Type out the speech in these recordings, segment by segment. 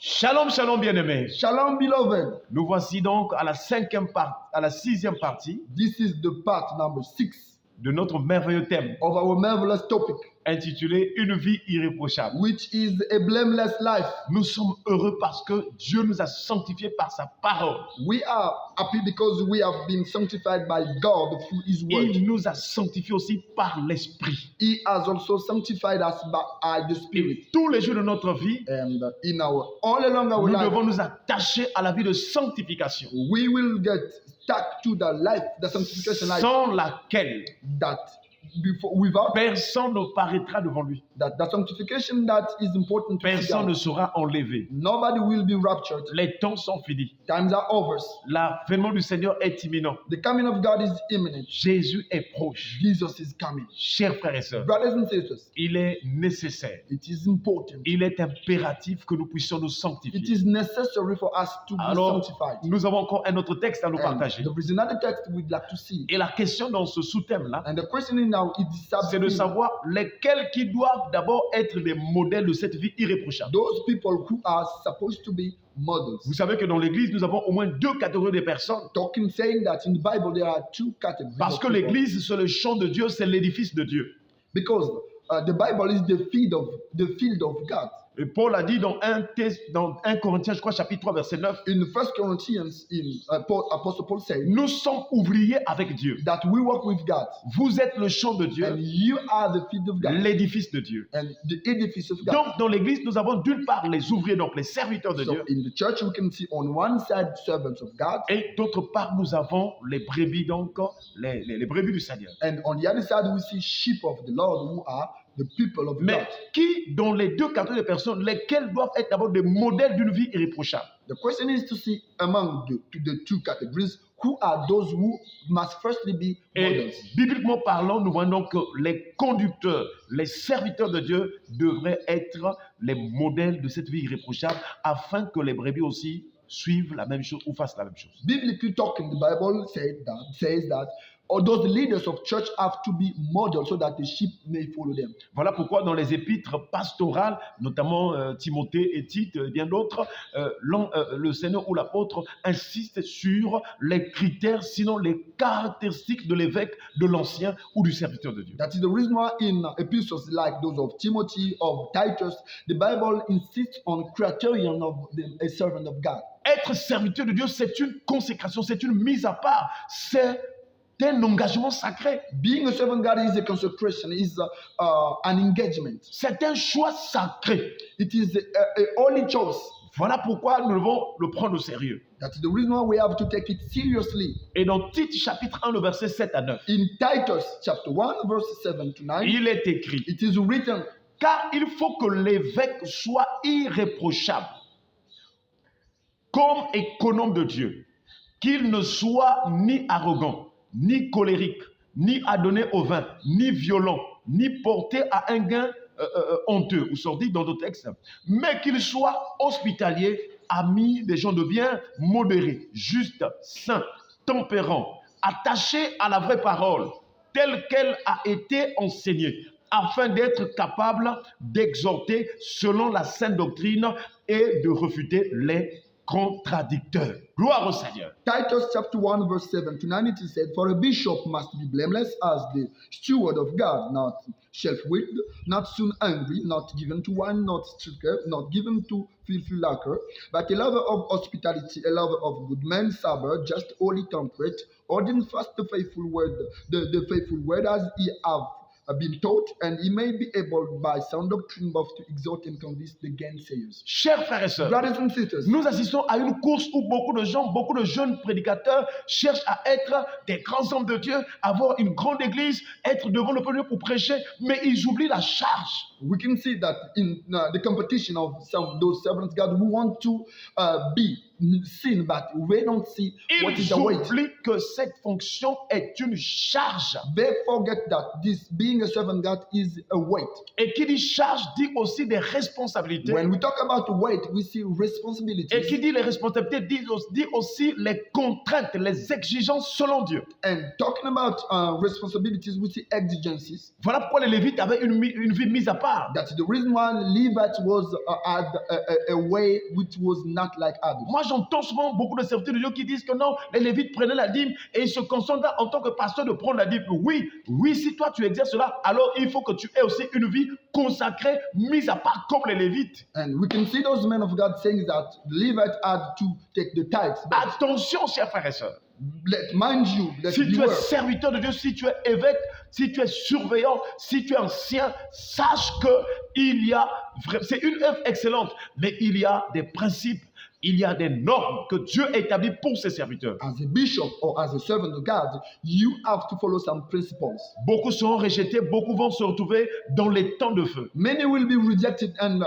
Shalom, shalom bien-aimés. Shalom, beloved. Nous voici donc à la sixième partie This is the part number 6 de notre merveilleux thème of our marvelous topic, intitulé Une vie irréprochable. which is a blameless life. Nous sommes heureux parce que Dieu nous a sanctifiés par sa parole. We are happy because we have been sanctified by God through His word. Il nous a sanctifiés aussi par l'Esprit. He has also sanctified us by the Spirit. Et tous les jours de notre vie, And all along our nous life, devons nous attacher à la vie de sanctification, we will get stuck to the life, the sanctification life, sans laquelle without personne ne paraîtra devant lui. that, the sanctification that is important to Personne ne God. sera enlevé. Nobody will be raptured. Les temps sont finis. Times are over. L'avènement du Seigneur est imminent. The coming of God is imminent. Jésus est proche. Jesus is coming. Chers frères et sœurs, Brothers and sisters, il est nécessaire, it is important. il est impératif que nous puissions nous It sanctifier. is necessary for us to be Alors, sanctified. nous avons encore un autre texte à nous And partager. there is another text we'd like to see. Et la question dans ce sous-thème-là, And the question now is c'est de savoir lesquels qui doivent d'abord être des modèles de cette vie irréprochable. those people who are supposed to be models. Vous savez que dans l'Église, nous avons au moins deux catégories de personnes. Saying that in the Bible there are two categories. Parce of que people. l'Église, c'est le champ de Dieu, c'est l'édifice de Dieu. Because the Bible is the field of God. Et Paul a dit dans 1 Corinthiens, je crois, chapitre 3, verset 9, In 1 Corinthians, Apostle Paul said nous sommes ouvriers avec Dieu. that we work with God. Vous êtes le champ de Dieu, And you are the field of God. l'édifice de Dieu. And the edifice of God. Donc, dans l'Église, nous avons d'une part les ouvriers, donc les serviteurs de So Dieu, in the church, we can see on one side servants of God, et d'autre part, nous avons les brebis, donc les brebis du Seigneur. and on the other side, we see sheep of the Lord who are the people of Mais God. qui, dans les deux catégories de personnes, lesquelles doivent être d'abord des modèles d'une vie irréprochable? The question is to see among the two categories, who are those who must firstly be Et models. bibliquement parlant, nous voyons donc que les conducteurs, les serviteurs de Dieu devraient être les modèles de cette vie irréprochable afin que les brebis aussi suivent la même chose ou fassent la même chose. Biblically talking, the Bible says that all those leaders of church have to be models so that the sheep may follow them. Voilà pourquoi dans les épîtres pastorales, notamment Timothée et Tite et bien d'autres, le Seigneur ou l'apôtre insiste sur les critères, sinon les caractéristiques de l'évêque, de l'ancien ou du serviteur de Dieu. That is the reason why in epistles like those of Timothy, of Titus, the Bible insists on criterion of a servant of God. Être serviteur de Dieu, c'est une consécration, c'est une mise à part, c'est un engagement sacré. Being a servant of God is a consecration, is an engagement. C'est un choix sacré. It is a holy choice. Voilà pourquoi nous devons le prendre au sérieux. That's the reason why we have to take it seriously. Et dans Tite chapitre 1, le verset 7 à 9, In Titus chapter 1, verses 7 to 9, il est écrit: it is written, car il faut que l'évêque soit irréprochable, comme économe de Dieu, qu'il ne soit ni arrogant, ni colérique, ni adonné au vin, ni violent, ni porté à un gain honteux ou sordide dans d'autres textes, mais qu'il soit hospitalier, ami des gens de bien, modéré, juste, saint, tempérant, attaché à la vraie parole, telle qu'elle a été enseignée, afin d'être capable d'exhorter selon la sainte doctrine et de refuter les contradicteurs. Gloire au Seigneur. Titus chapter 1, verse 7 to 9, it is said, for a bishop must be blameless as the steward of God, not self-willed, not soon angry, not given to wine, not stricken, not given to filthy lucre, but a lover of hospitality, a lover of good men, sober, just, holy, temperate, holding fast the faithful word, the faithful word as he have been taught, and he may be able by sound doctrine both to exhort and convince the gainsayers. Chers frères et sœurs, Brothers and sisters, nous assistons à une course où beaucoup de gens, beaucoup de jeunes prédicateurs cherchent à être des grands hommes de Dieu, avoir une grande église, être devant le peuple pour prêcher, mais ils oublient la charge. we can see that in the competition of those servants of God who want to be seen, but they don't see what is Ils the weight. oublient que cette fonction est une charge. They forget that this being a servant of God is a weight. Et qui dit charge dit aussi des responsabilités. When we talk about weight, we see Et responsibilities. qui dit les responsabilités dit aussi les contraintes, les exigences selon Dieu. And talking about responsibilities, we see exigencies. Voilà pourquoi les Lévites avaient une vie mise à part. part. That's the reason why Levite was had a way which was not like others. Moi, j'entends souvent beaucoup de serviteurs de Dieu qui disent que non, les Lévites prenaient la dîme et ils se concentrent en tant que pasteur de prendre la dîme. Oui, si toi tu exerces cela, alors il faut que tu aies aussi une vie consacrée, mise à part comme les Lévites. And we can see those men of God saying that Levites had to take the tithes. But Attention, chers frères et sœurs. mind you, let's Si tu es beware. serviteur de Dieu, si tu es évêque, si tu es surveillant, si tu es ancien, sache que c'est une œuvre excellente, mais il y a des principes, il y a des normes que Dieu a établies pour ses serviteurs. As a bishop or as a servant of God, you have to follow some principles. Beaucoup seront rejetés, beaucoup vont se retrouver dans les temps de feu. Many will be rejected and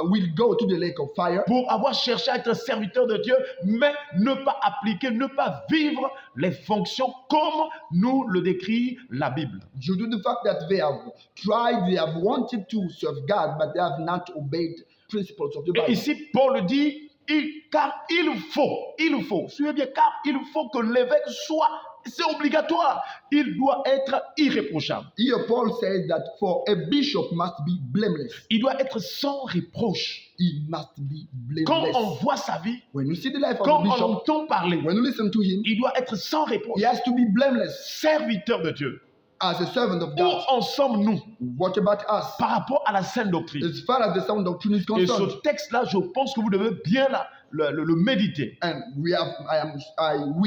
will go to the lake of fire Pour avoir cherché à être serviteur de Dieu, mais ne pas appliquer, ne pas vivre les fonctions comme nous le décrit la Bible. due to the fact that they have tried, they have wanted to serve God, but they have not obeyed principles of the Et Bible. ici, Paul dit, car il faut, suivez bien, car il faut que l'évêque soit, c'est obligatoire, il doit être irréprochable. Here Paul says that for a bishop must be blameless. Il doit être sans reproche. He must be Quand blameless. on voit sa vie, When you see the life of quand a on bishop, entend parler, when you listen to him, il doit être sans reproche. he has to be blameless Serviteur de Dieu. as a servant of Où God. en sommes-nous What about us? par rapport à la saine doctrine? As far as the sound doctrine is Et concerned, ce texte-là, je pense que vous devez bien le méditer. and we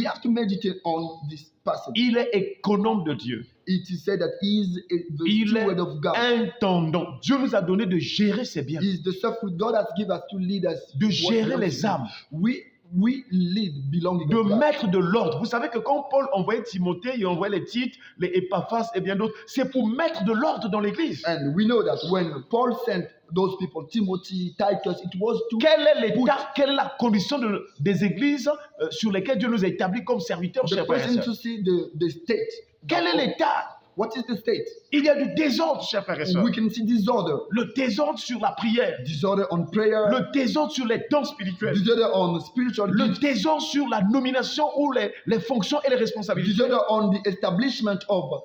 have to meditate on this passage. Il est économe de Dieu. It is said that he is the Il steward est of God. intendant. Dieu nous a donné de gérer ses biens, He is the sovereign God has given us to lead us. de gérer what les âmes, we lead belonging de to God. mettre de l'ordre. Vous savez que quand Paul envoyait Timothée, il envoyait les Tites, les Épaphras et bien d'autres, c'est pour mettre de l'ordre dans l'église. And we know that when Paul sent those people, Timothy, Titus, it was to Quel est l'état, quelle est la condition des églises sur lesquelles Dieu nous a établis comme serviteurs, the chers frères et person sœurs? to see the state. Quel est l'état? What is the state? Il y a du désordre, chers frères et sœurs. We can see disorder. Le désordre sur la prière, Disorder on prayer, le désordre sur les dons spirituels, disorder on spiritual le gifts, désordre sur la nomination ou les fonctions et les responsabilités, disorder on the establishment of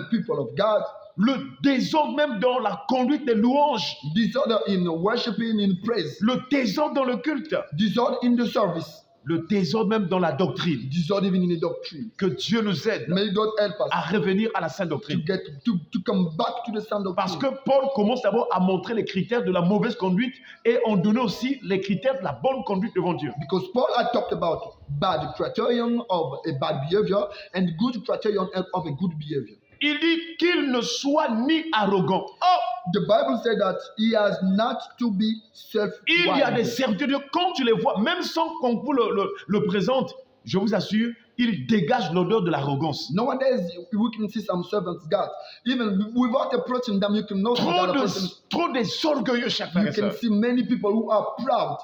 people of God, le désordre même dans la conduite des louanges, disorder in worshiping, in praise, le désordre dans le culte, disorder in the service, le désordre même dans la doctrine. disorder even in the doctrine. Que Dieu nous aide May God help us à revenir à la sainte to doctrine. get to come back to the sound doctrine. Parce que Paul commence d'abord à montrer les critères de la mauvaise conduite et on donne aussi les critères de la bonne conduite devant Dieu. Because Paul had talked about bad criterion of a bad behavior and good criterion of a good behavior. Il dit qu'il ne soit ni arrogant. Oh, The Bible said that he has not to be il y a des self-wise. serviteurs de Dieu, quand tu les vois, même sans qu'on vous le présente, je vous assure, ils dégagent l'odeur de l'arrogance. Nowadays, we can see some servants God. Even without approaching them, you can know that a person. Trop des orgueilleux, chers frères You et can sœurs. see many people who are proud.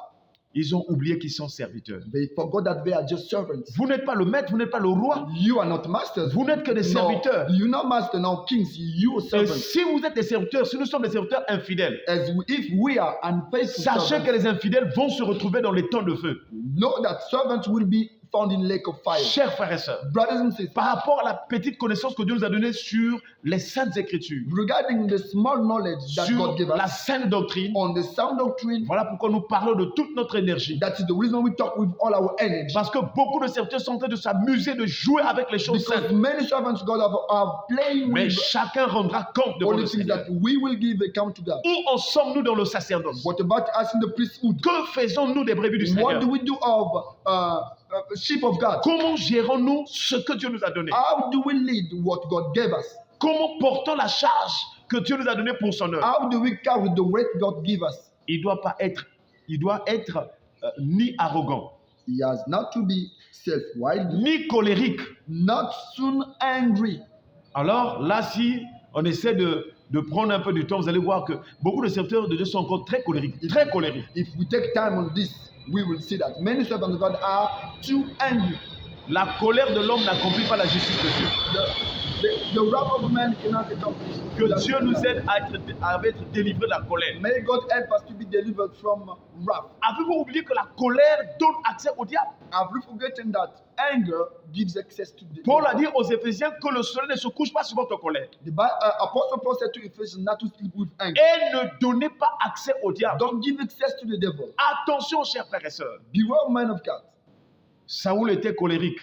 Ils ont oublié qu'ils sont serviteurs. They forgot that they are just servants. Vous n'êtes pas le maître, vous n'êtes pas le roi. You are not masters. Vous n'êtes que des No, serviteurs. you're not master, no kings. You are Et servants. si vous êtes des serviteurs, si nous sommes des serviteurs infidèles, If we are unfaithful sachez que servants, les infidèles vont se retrouver dans les temps de feu. know that servants will be found in lake of fire. Chers frères et sœurs, Brothers and sisters, par rapport à la petite connaissance que Dieu nous a donnée sur les saintes écritures, regarding the small knowledge that sur God gave la us sainte doctrine, on the sound doctrine, voilà pourquoi nous parlons de toute notre énergie. that is the reason we talk with all our energy. Parce que beaucoup de serviteurs sont en train de s'amuser, de jouer avec les choses Because saintes. many servants God are playing Mais with chacun rendra compte devant all le the things Seigneur. that we will give account to God. Où en sommes-nous dans le sacerdoce? What about us in the priesthood? Que faisons-nous des brebis du What Seigneur? do we do of sheep of God? Comment gérons-nous ce que Dieu nous a donné? How do we lead what God gave us? Comment portons la charge que Dieu nous a donnée pour son œuvre? How do we carry the weight God gave us? Il doit être ni arrogant, He has not to be self-willed, ni colérique. not soon angry. Alors là, si on essaie de prendre un peu du temps, vous allez voir que beaucoup de serviteurs de Dieu sont encore très colériques, très colériques. If we take time on this, we will see that many servants of God are too angry. La colère de l'homme n'accomplit pas la justice de Dieu. The wrath of man cannot accomplish. Que Dieu nous aide à être délivrés de la colère. May God help us to be delivered from wrath. Avez-vous oublié que la colère donne accès au diable? Have you forgotten that anger gives access to the Paul a devil? dit aux Éphésiens que le soleil ne se couche pas sur votre colère. Apostle Paul said to Ephesians not to sleep with anger. Et ne donnez pas accès au diable. Don't give access to the devil. Attention, chers frères et sœurs. Beware, man of God. Saoul était colérique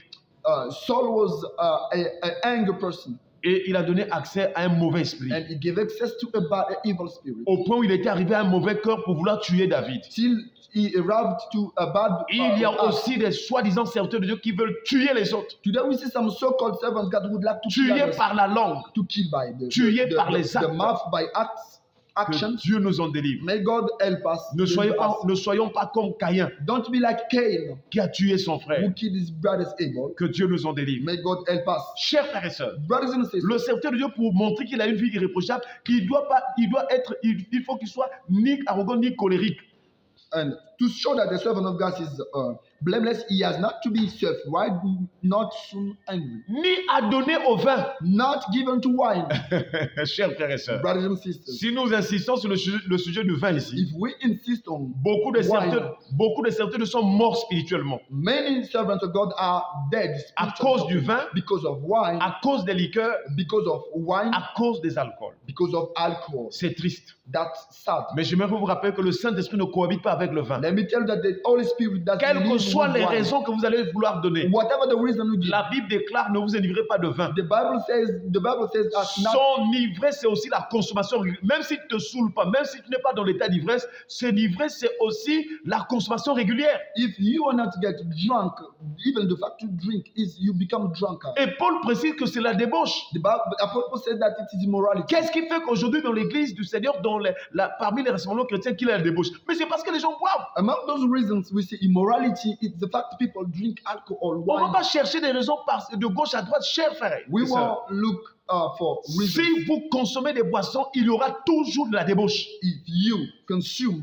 Saul was an angry person, et il a donné accès à un mauvais esprit. and he gave access to an evil spirit. Au point où il était arrivé à un mauvais cœur pour vouloir tuer David. Till he arrived to a bad. Il y a aussi des soi-disant serviteurs de Dieu qui veulent tuer les autres. Today we see some so-called servants God would like to Tuer kill others, par la langue. to kill by Tuer par les the actes. mouth, by actions. Que Dieu nous en délivre. May God help us. Ne deliver us. soyons pas comme Caïn Don't be like Cain, qui a tué son frère. who killed his brother's Abel. Que Dieu nous en délivre. May God help us. Chers frères et sœurs, Brothers and sisters, le serviteur de Dieu, pour montrer qu'il a une vie irréprochable, il faut qu'il soit ni arrogant ni colérique. and to show that the servant of God is blameless, he has not to be self-right, not soon angry, Ni à donner au vin. not given to wine. Chers frères et sœurs, Brothers and sisters, si nous insistons sur le sujet du vin ici, if we insist on beaucoup de wine, serviteurs sont morts spirituellement many servants of God are dead à spiritually cause du vin, because of wine, à cause des liqueurs, because of wine, à cause des alcools. because of alcohol. C'est triste. That's sad. Mais j'aimerais vous rappeler que le Saint-Esprit ne cohabite pas avec le vin. Let me tell you that the Holy Spirit doesn't Quelles que live soient with les wine. raisons que vous allez vouloir donner, Whatever the reason we give, la Bible déclare ne vous enivrez pas de vin. the Bible says us not. S'enivrer, c'est aussi la consommation. Même si tu ne te saoules pas, même si tu n'es pas dans l'état d'ivresse, s'enivrer, c'est aussi la consommation régulière. If you are not get drunk, even the fact to drink is you become drunker. Et Paul précise que c'est la débauche. The Apostle said that it is immorality. Qu'est-ce qui fait qu'aujourd'hui dans l'église du Seigneur, parmi les rassemblements chrétiens, qu'il y a la débauche? Mais c'est parce que les gens boivent. Among those reasons we see immorality, it's the fact people drink alcohol, On ne va wine. pas chercher des raisons de gauche à droite, chers frères. We et sœurs. won't look for reasons. Si vous consommez des boissons, il y aura toujours de la débauche. If you consume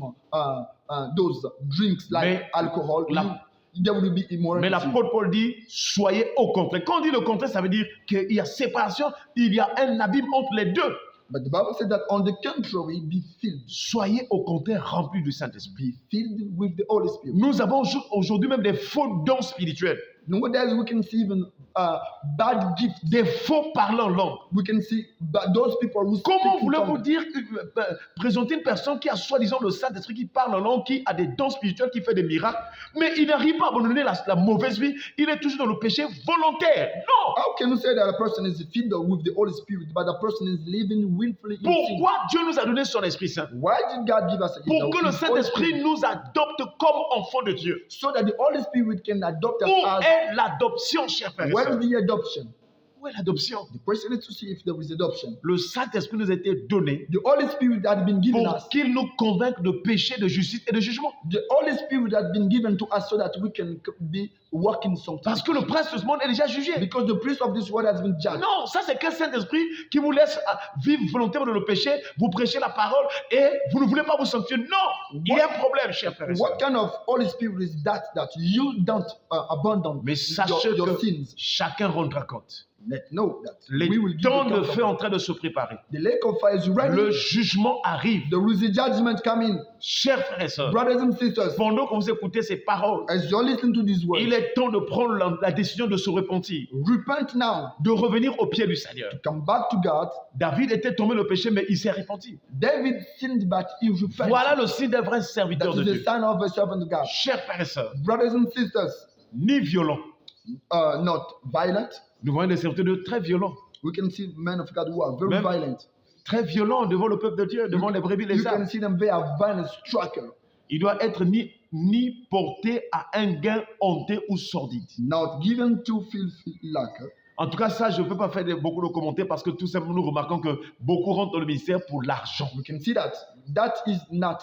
those drinks like Mais alcohol, la- there will be Mais immorality. l'apôtre Paul dit, soyez au contraire. Quand on dit le contraire, ça veut dire qu'il y a séparation, il y a un abîme entre les deux. But the Bible said that on the contrary, be filled. Soyez au contraire remplis du Saint-Esprit. Be filled with the Holy Spirit. Nous avons aujourd'hui même des faux dons spirituels, Nowadays we can see even bad gifts. des faux parlants en langue. We can see those people who speak Comment in voulez-vous tongues. dire, présenter une personne qui a soi-disant le Saint-Esprit, qui parle en langue, qui a des dons spirituels, qui fait des miracles, mais il n'arrive pas à abandonner la mauvaise vie, il est toujours dans le péché volontaire. Non! How can you say that a person is filled with the Holy Spirit, but a person is living willfully in sin? Pourquoi Dieu nous a donné son Esprit Saint? Why did God give us a Pour que le His Holy Saint-Esprit Spirit? nous adopte comme enfants de Dieu. So that the Holy Spirit can adopt us Où as. est l'adoption, chers frères et Where sœurs? is the adoption? Où est l'adoption? The question is to see if there is adoption. Le Saint-Esprit nous a été donné The Holy Spirit had been given pour us. qu'il nous convainque de péché, de justice et de jugement. The Holy Spirit had been given to us so that we can be working something. Parce que le prince de ce monde est déjà jugé. Because the prince of this world has been judged. Non, ça c'est qu'un Saint-Esprit qui vous laisse vivre volontairement dans le péché, vous prêchez la parole et vous ne voulez pas vous sanctifier. Non, il y a un problème, chers frères et sœurs. What kind of Holy Spirit is that you don't abandon Mais sachez your que sins? chacun rendra compte. Let's know that Les we will give temps de account of feu it. en train de se préparer. The lake of fire is ready. Le jugement arrive. There is a judgment coming. Chers frères et sœurs, Brothers and sisters, pendant que vous écoutez ces paroles, as you listen to these words, il est temps de prendre la décision de se repentir, repent now. de revenir au pied du Seigneur. Come back to God. David était tombé dans le péché, mais il s'est repenti. David sinned, but he repented. Voilà le signe d'un vrai serviteur That de is Dieu. the sign of a servant of God. Chers frères et sœurs, Brothers and sisters, ni violents. not violent. Nous voyons des serviteurs de Dieu très violents. We can see men of God who are very Même- violent. Très violents devant le peuple de Dieu, devant les brebis, les You can ânes. see them, they are violent striker. Il doit être ni porté à un gain honteux ou sordide. Not given to filthy lucre. En tout cas, ça, je ne peux pas faire beaucoup de commentaires parce que tout simplement, nous remarquons que beaucoup rentrent dans le ministère pour l'argent. We can see that. That is not,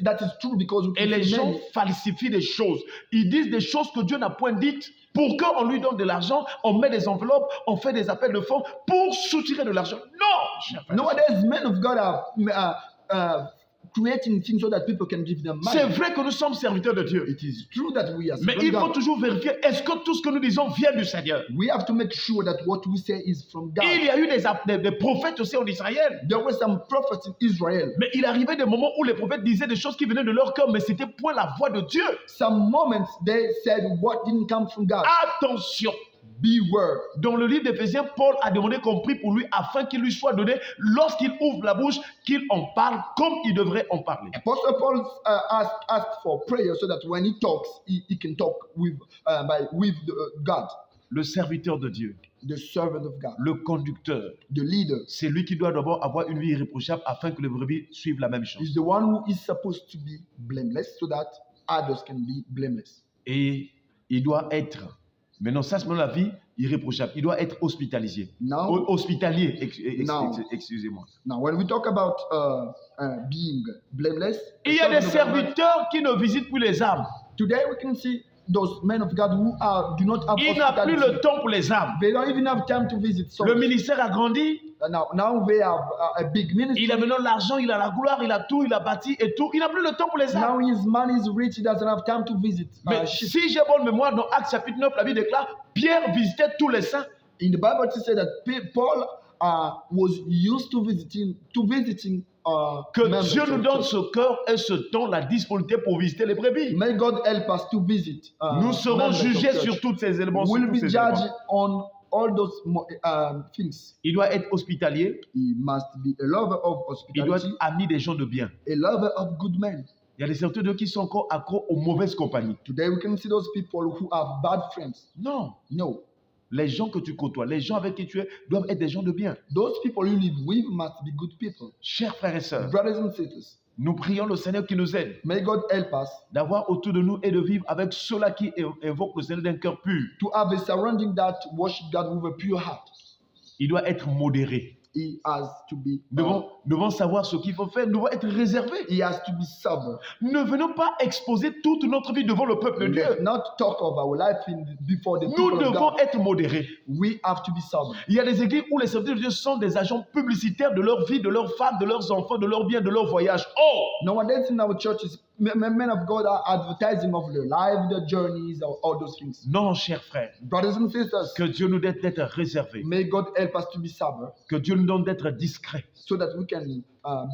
that is true because we Et can les see gens many. falsifient des choses. Ils disent des choses que Dieu n'a point dites. Pour qu'on lui donne de l'argent, on met des enveloppes, on fait des appels de fonds pour soutirer de l'argent. Non, chers frères. Nowadays, men of God are creating things so that people can give them C'est money. vrai que nous sommes serviteurs de Dieu. It is true that we are Mais serving il faut God. toujours vérifier, est-ce que tout ce que nous disons vient du Seigneur? We have to make sure that what we say is from God. Il y a eu des prophètes aussi en Israël. There were some prophets in Israel. Mais il arrivait des moments où les prophètes disaient des choses qui venaient de leur cœur, mais c'était point la voix de Dieu. Some moments they said what didn't come from God. Attention! Beware. Dans le livre d'Éphésiens, Paul a demandé qu'on prie pour lui afin qu'il lui soit donné, lorsqu'il ouvre la bouche, qu'il en parle comme il devrait en parler. Apostle Paul asked for prayer so that when he talks, he can talk with God, Le serviteur de Dieu, the servant of God, le conducteur, the leader. c'est lui qui doit d'abord avoir une vie irréprochable afin que les brebis suivent la même chose. Is the one who is supposed to be blameless so that others can be blameless. Et il doit être, maintenant ça c'est la vie irréprochable, il doit être hospitalier. Now, Hospitalier, Non. excusez-moi. now when we talk about being blameless, Il y a des servant of God, serviteurs qui ne visitent plus les âmes. today we can see those men of God who do not have Il n'a plus hospitality. le temps pour les âmes. They don't even have time to visit. So Le ministère a grandi. now they have a big ministry. Il a maintenant l'argent, il a la gloire, il a tout, il a bâti et tout. Il n'a plus le temps pour les âmes. Now his man is rich. He doesn't have time to visit. Mais Sheep. si j'ai bonne mémoire, dans Actes chapitre 9, la Bible déclare, Pierre visitait tous les saints. In the Bible, it says that Paul was used to visiting Que members Dieu of nous donne church. ce cœur et ce temps, la disponibilité pour visiter les brebis. May God help us to visit. Nous serons members of jugés church. sur tous ces éléments. sur We'll tous be ces judged éléments. on all those things. Il doit être hospitalier. He must be a lover of Il doit hospitality, être ami des gens de bien. a lover of good men. Il y a des serviteurs de Dieu qui sont encore accros aux mauvaises compagnies. Today we can see those people who have bad friends. Non. No, Les gens que tu côtoies, les gens avec qui tu es, doivent être des gens de bien. those people you live with must be good people. Chers frères et sœurs, Brothers and sisters, nous prions le Seigneur qui nous aide may God help us d'avoir autour de nous et de vivre avec ceux-là qui évoquent le Seigneur d'un cœur pur. to have a surrounding that worship God with a pure heart. Il doit être modéré. He has to be Nous devons savoir ce qu'il faut faire. Nous devons être réservés. he has to be sober. Ne venons pas exposer toute notre vie devant le peuple de Let's Dieu. not talk of our life before the Nous people of devons God. être modérés. We have to be sober. Il y a des églises où les serviteurs de Dieu sont des agents publicitaires de leur vie, de leurs femmes, de leurs enfants, de leurs biens, de leurs voyages. Oh! Nowadays in our churches, men of God are advertising of their life, their journeys, all those things. Non, chers frères, Brothers and sisters, que Dieu nous donne d'être réservés, may God help us to be sober que Dieu nous donne d'être discrets, so that we can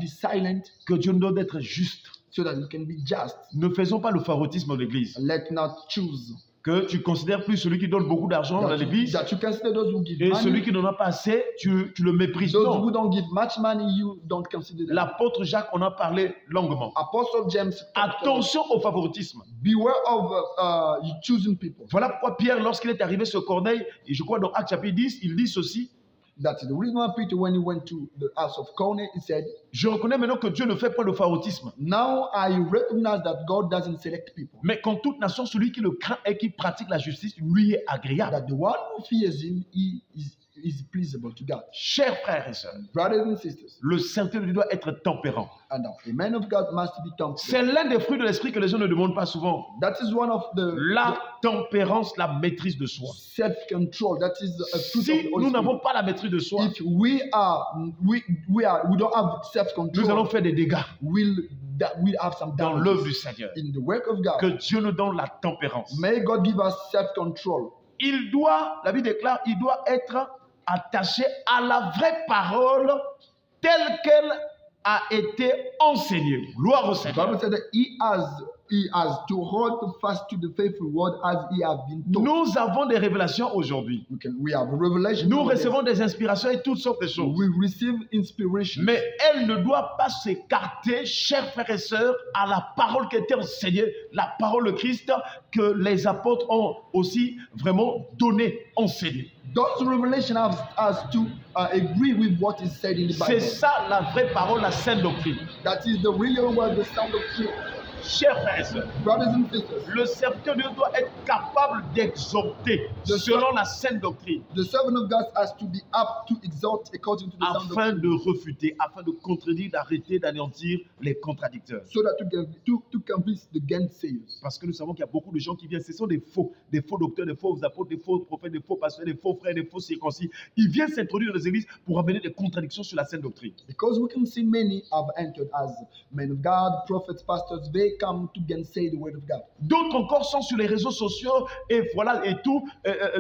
be silent, que Dieu nous donne d'être justes. so that we can be just. Ne faisons pas le favoritisme de l'église. Let not choose Que tu considères plus celui qui donne beaucoup d'argent dans l'église that you consider those who give et celui money. qui n'en a pas assez, tu le méprises. Those Non. who don't give much money, you don't consider them. L'apôtre Jacques en a parlé longuement. Apostle James, Attention au favoritisme. beware of you choosing people. Voilà pourquoi Pierre, lorsqu'il est arrivé sur Corneille, et je crois dans Actes chapitre 10, il dit ceci. That's the reason why Peter, when he went to the house of Cornelius, he said, Je reconnais maintenant que Dieu ne fait pas de favoritisme. now I recognize that God doesn't select people. Mais qu'en toute nation, celui qui le craint et qui pratique la justice, lui est agréable. That the one who fears him is pleasable to God. Chers frères et sœurs, Brothers and sisters, le Saint-Esprit de Dieu doit être tempérant. and a man of God must be temperate. C'est l'un des fruits de l'esprit que les gens ne demandent pas souvent. That is one of La tempérance, la maîtrise de soi. self-control. That is a fruit of Si the nous Holy n'avons Spirit. pas la maîtrise de soi, If we don't have nous self-control, allons faire des dégâts we'll have some dans l'œuvre du damages Seigneur. in the work of God. Que Dieu nous donne la tempérance. May God give us self-control. Il doit, la Bible déclare, il doit être attaché à la vraie parole telle qu'elle a été enseignée. Gloire au The Seigneur. Bible said that he has to hold fast to the faithful word as he has been taught. Nous avons des révélations aujourd'hui. We have a revelation. Nous nowadays. recevons des inspirations et toutes sortes de choses. We receive inspiration. Mais elle ne doit pas s'écarter, chers frères et sœurs, à la parole qui a été enseignée, la parole de Christ que les apôtres ont aussi vraiment donnée, enseignée. Those revelations has to agree with what is said in the C'est Bible. ça la vraie parole, la sainte doctrine. That is the real word, the sound of truth. Chers frères et sœurs, Brothers and sisters, le serviteur de Dieu doit être capable d'exhorter selon la saine doctrine, the servant of God has to be apt to exhort according to the sound afin doctrine, de refuter, afin de contredire, d'arrêter, d'anéantir les contradicteurs. so that to convince the gainsayers. Parce que nous savons qu'il y a beaucoup de gens qui viennent, ce sont des faux docteurs, des faux apôtres, des faux prophètes, des faux pasteurs, des faux frères, des faux circoncis. Ils viennent s'introduire dans les églises pour amener des contradictions sur la saine doctrine. Because we can see many have entered as men of God, prophets, pastors, they come to gainsay the word of God. D'autres encore sont sur les réseaux sociaux et voilà et tout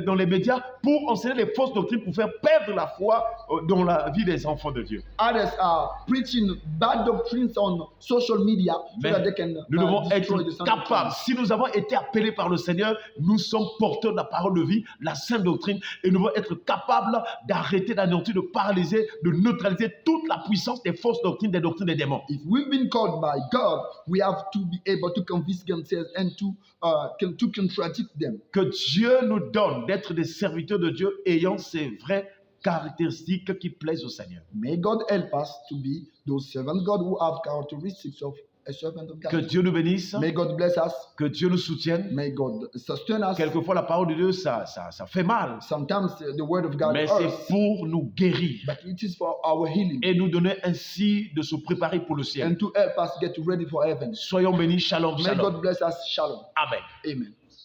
dans les médias pour enseigner les fausses doctrines, pour faire perdre la foi dans la vie des enfants de Dieu. Others are preaching bad doctrines on social media so Mais that they can nous devons destroy the être sound capables. doctrine. Si nous avons été appelés par le Seigneur, nous sommes porteurs de la parole de vie, la sainte doctrine, et nous devons être capables d'arrêter, d'anéantir, de paralyser, de neutraliser toute la puissance des fausses doctrines, des doctrines des démons. If we've been called by God, we have to be able to convince themselves and to contradict them. Que Dieu nous donne d'être des serviteurs de Dieu ayant ces vraies caractéristiques qui plaisent au Seigneur. May God help us to be those servants of God who have characteristics of a servant of Que God. Dieu nous bénisse, May God bless us. que Dieu nous soutienne. May God sustain us. Quelquefois, la parole de Dieu, ça fait mal, Sometimes the word of God mais hurts, c'est pour nous guérir but it is for our healing et nous donner ainsi de se préparer pour le ciel. and to help us get ready for heaven. Soyons bénis, shalom, May shalom. God bless us. Shalom. Amen. Amen.